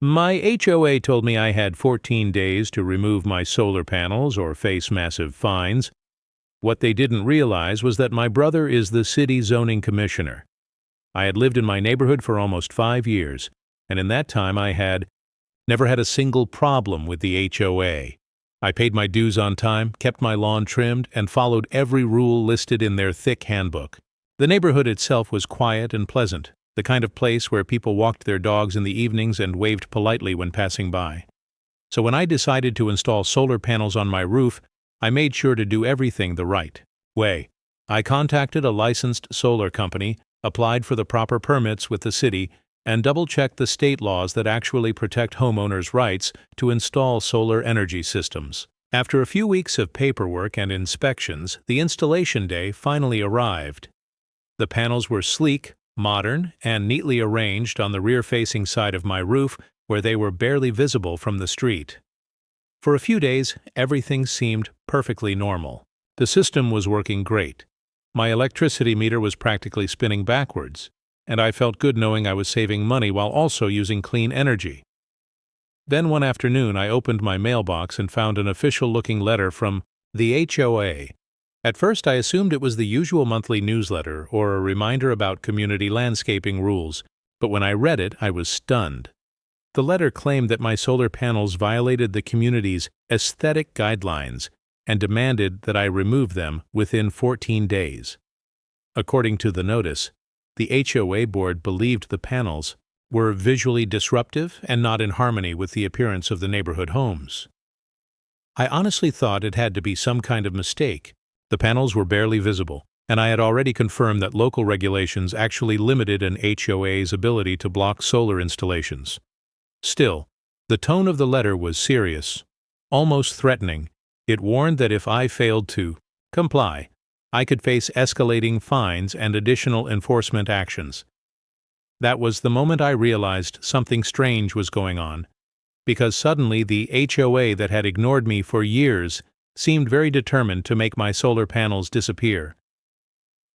My HOA told me I had 14 days to remove my solar panels or face massive fines. What they didn't realize was that my brother is the city zoning commissioner. I had lived in my neighborhood for almost 5 years, and in that time I had never had a single problem with the HOA. I paid my dues on time, kept my lawn trimmed, and followed every rule listed in their thick handbook. The neighborhood itself was quiet and pleasant, the kind of place where people walked their dogs in the evenings and waved politely when passing by. So when I decided to install solar panels on my roof, I made sure to do everything the right way. I contacted a licensed solar company, applied for the proper permits with the city, and double-checked the state laws that actually protect homeowners' rights to install solar energy systems. After a few weeks of paperwork and inspections, the installation day finally arrived. The panels were sleek, modern, and neatly arranged on the rear-facing side of my roof where they were barely visible from the street. For a few days, everything seemed perfectly normal. The system was working great. My electricity meter was practically spinning backwards, and I felt good knowing I was saving money while also using clean energy. Then one afternoon I opened my mailbox and found an official-looking letter from the HOA. At first I assumed it was the usual monthly newsletter or a reminder about community landscaping rules, but when I read it I was stunned. The letter claimed that my solar panels violated the community's aesthetic guidelines and demanded that I remove them within 14 days. According to the notice, the HOA board believed the panels were visually disruptive and not in harmony with the appearance of the neighborhood homes. I honestly thought it had to be some kind of mistake. The panels were barely visible, and I had already confirmed that local regulations actually limited an HOA's ability to block solar installations. Still, the tone of the letter was serious, almost threatening. It warned that if I failed to comply, I could face escalating fines and additional enforcement actions. That was the moment I realized something strange was going on, because suddenly the HOA that had ignored me for years seemed very determined to make my solar panels disappear.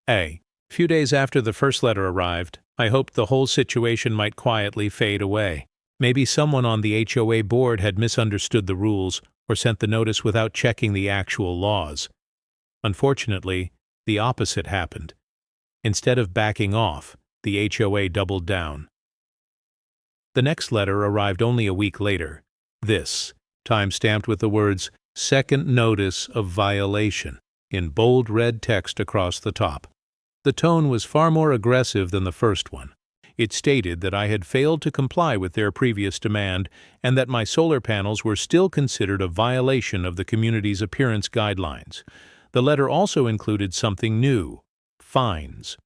A few days after the first letter arrived, I hoped the whole situation might quietly fade away. Maybe someone on the HOA board had misunderstood the rules or sent the notice without checking the actual laws. Unfortunately, the opposite happened. Instead of backing off, the HOA doubled down. The next letter arrived only a week later. This, time-stamped with the words, "Second Notice of Violation," in bold red text across the top. The tone was far more aggressive than the first one. It stated that I had failed to comply with their previous demand and that my solar panels were still considered a violation of the community's appearance guidelines. The letter also included something new: fines.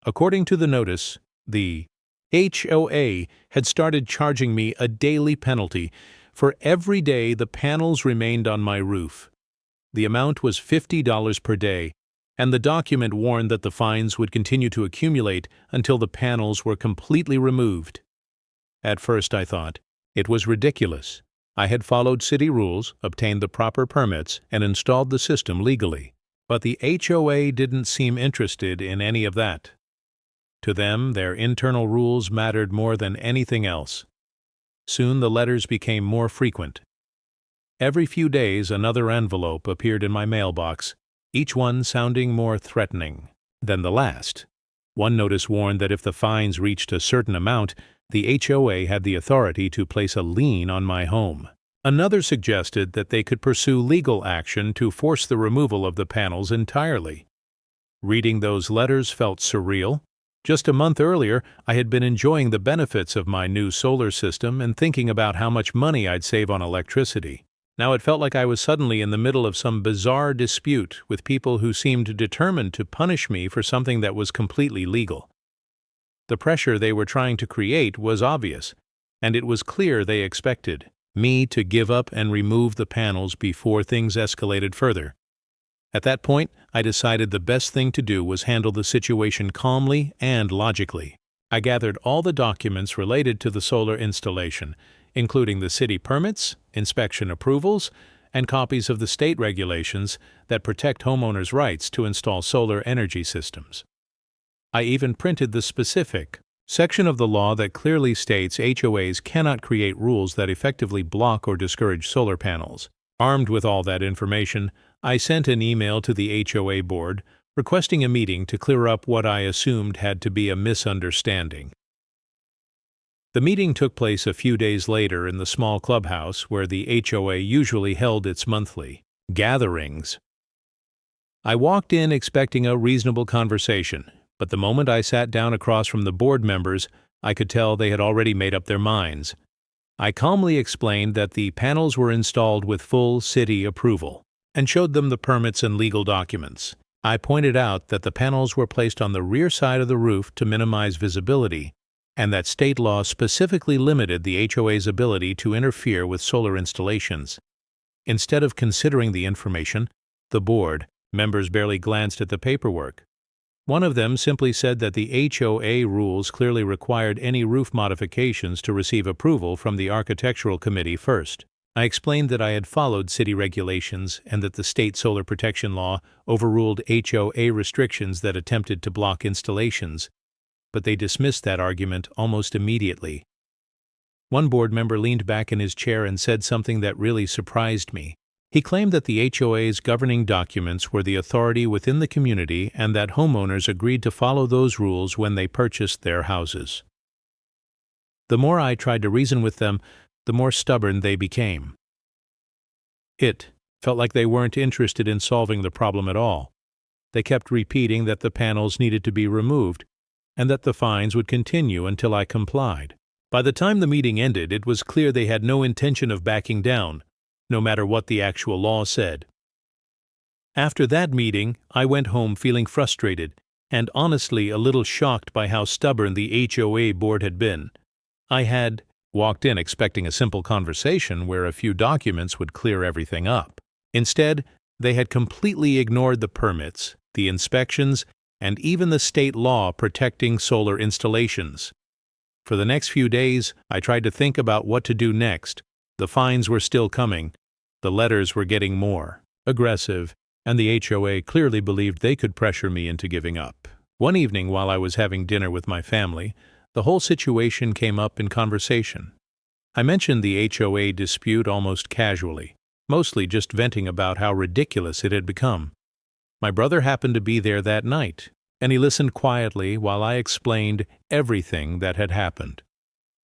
According to the notice, the HOA had started charging me a daily penalty for every day the panels remained on my roof. The amount was $50 per day, and the document warned that the fines would continue to accumulate until the panels were completely removed. At first I thought, it was ridiculous. I had followed city rules, obtained the proper permits, and installed the system legally. But the HOA didn't seem interested in any of that. To them, their internal rules mattered more than anything else. Soon the letters became more frequent. Every few days another envelope appeared in my mailbox, each one sounding more threatening than the last. One notice warned that if the fines reached a certain amount, the HOA had the authority to place a lien on my home. Another suggested that they could pursue legal action to force the removal of the panels entirely. Reading those letters felt surreal. Just a month earlier, I had been enjoying the benefits of my new solar system and thinking about how much money I'd save on electricity. Now it felt like I was suddenly in the middle of some bizarre dispute with people who seemed determined to punish me for something that was completely legal. The pressure they were trying to create was obvious, and it was clear they expected me to give up and remove the panels before things escalated further. At that point, I decided the best thing to do was handle the situation calmly and logically. I gathered all the documents related to the solar installation, including the city permits, inspection approvals, and copies of the state regulations that protect homeowners' rights to install solar energy systems. I even printed the specific section of the law that clearly states HOAs cannot create rules that effectively block or discourage solar panels. Armed with all that information, I sent an email to the HOA board requesting a meeting to clear up what I assumed had to be a misunderstanding. The meeting took place a few days later in the small clubhouse where the HOA usually held its monthly gatherings. I walked in expecting a reasonable conversation, but the moment I sat down across from the board members, I could tell they had already made up their minds. I calmly explained that the panels were installed with full city approval and showed them the permits and legal documents. I pointed out that the panels were placed on the rear side of the roof to minimize visibility, and that state law specifically limited the HOA's ability to interfere with solar installations. Instead of considering the information, the board members barely glanced at the paperwork. One of them simply said that the HOA rules clearly required any roof modifications to receive approval from the Architectural Committee first. I explained that I had followed city regulations and that the state solar protection law overruled HOA restrictions that attempted to block installations, but they dismissed that argument almost immediately. One board member leaned back in his chair and said something that really surprised me. He claimed that the HOA's governing documents were the authority within the community and that homeowners agreed to follow those rules when they purchased their houses. The more I tried to reason with them, the more stubborn they became. It felt like they weren't interested in solving the problem at all. They kept repeating that the panels needed to be removed and that the fines would continue until I complied. By the time the meeting ended, it was clear they had no intention of backing down, no matter what the actual law said. After that meeting, I went home feeling frustrated and honestly a little shocked by how stubborn the HOA board had been. I had walked in expecting a simple conversation where a few documents would clear everything up. Instead, they had completely ignored the permits, the inspections, and even the state law protecting solar installations. For the next few days, I tried to think about what to do next. The fines were still coming. The letters were getting more aggressive, and the HOA clearly believed they could pressure me into giving up. One evening while I was having dinner with my family, the whole situation came up in conversation. I mentioned the HOA dispute almost casually, mostly just venting about how ridiculous it had become. My brother happened to be there that night, and he listened quietly while I explained everything that had happened.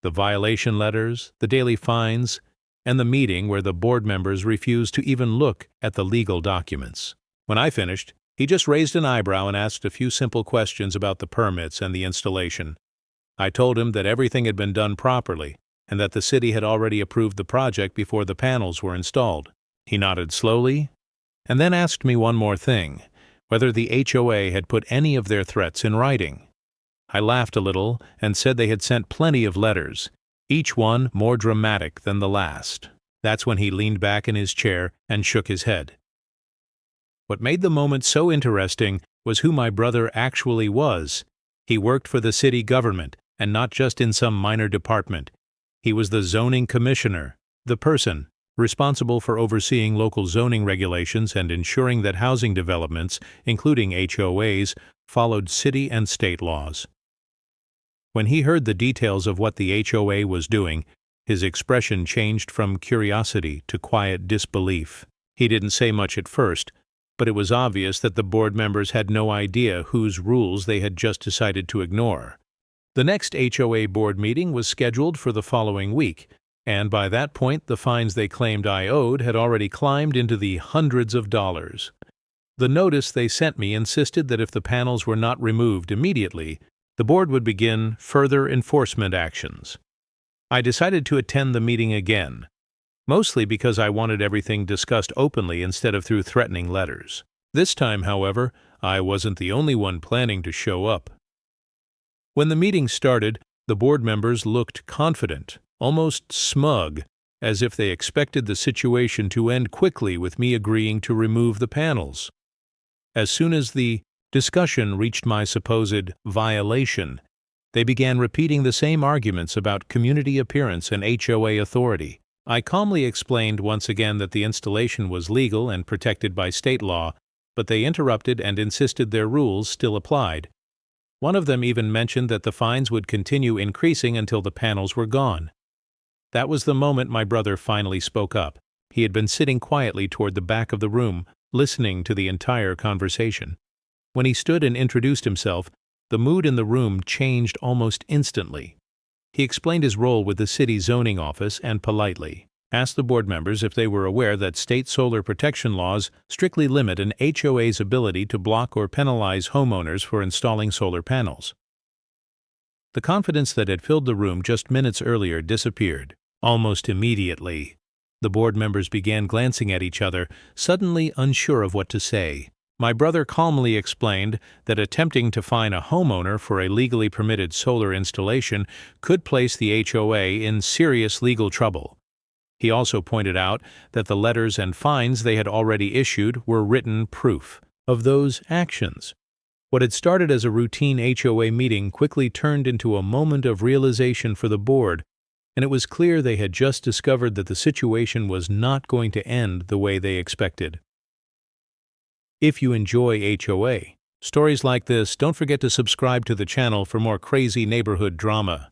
The violation letters, the daily fines, and the meeting where the board members refused to even look at the legal documents. When I finished, he just raised an eyebrow and asked a few simple questions about the permits and the installation. I told him that everything had been done properly and that the city had already approved the project before the panels were installed. He nodded slowly and then asked me one more thing, whether the HOA had put any of their threats in writing. I laughed a little and said they had sent plenty of letters, each one more dramatic than the last. That's when he leaned back in his chair and shook his head. What made the moment so interesting was who my brother actually was. He worked for the city government, and not just in some minor department. He was the zoning commissioner, the person responsible for overseeing local zoning regulations and ensuring that housing developments, including HOAs, followed city and state laws. When he heard the details of what the HOA was doing, his expression changed from curiosity to quiet disbelief. He didn't say much at first, but it was obvious that the board members had no idea whose rules they had just decided to ignore. The next HOA board meeting was scheduled for the following week, and by that point the fines they claimed I owed had already climbed into the hundreds of dollars. The notice they sent me insisted that if the panels were not removed immediately, the board would begin further enforcement actions. I decided to attend the meeting again, mostly because I wanted everything discussed openly instead of through threatening letters. This time, however, I wasn't the only one planning to show up. When the meeting started, the board members looked confident, almost smug, as if they expected the situation to end quickly with me agreeing to remove the panels. As soon as the discussion reached my supposed violation, they began repeating the same arguments about community appearance and HOA authority. I calmly explained once again that the installation was legal and protected by state law, but they interrupted and insisted their rules still applied. One of them even mentioned that the fines would continue increasing until the panels were gone. That was the moment my brother finally spoke up. He had been sitting quietly toward the back of the room, listening to the entire conversation. When he stood and introduced himself, the mood in the room changed almost instantly. He explained his role with the city zoning office and politely asked the board members if they were aware that state solar protection laws strictly limit an HOA's ability to block or penalize homeowners for installing solar panels. The confidence that had filled the room just minutes earlier disappeared. Almost immediately, the board members began glancing at each other, suddenly unsure of what to say. My brother calmly explained that attempting to fine a homeowner for a legally permitted solar installation could place the HOA in serious legal trouble. He also pointed out that the letters and fines they had already issued were written proof of those actions. What had started as a routine HOA meeting quickly turned into a moment of realization for the board, and it was clear they had just discovered that the situation was not going to end the way they expected. If you enjoy HOA stories like this, don't forget to subscribe to the channel for more crazy neighborhood drama.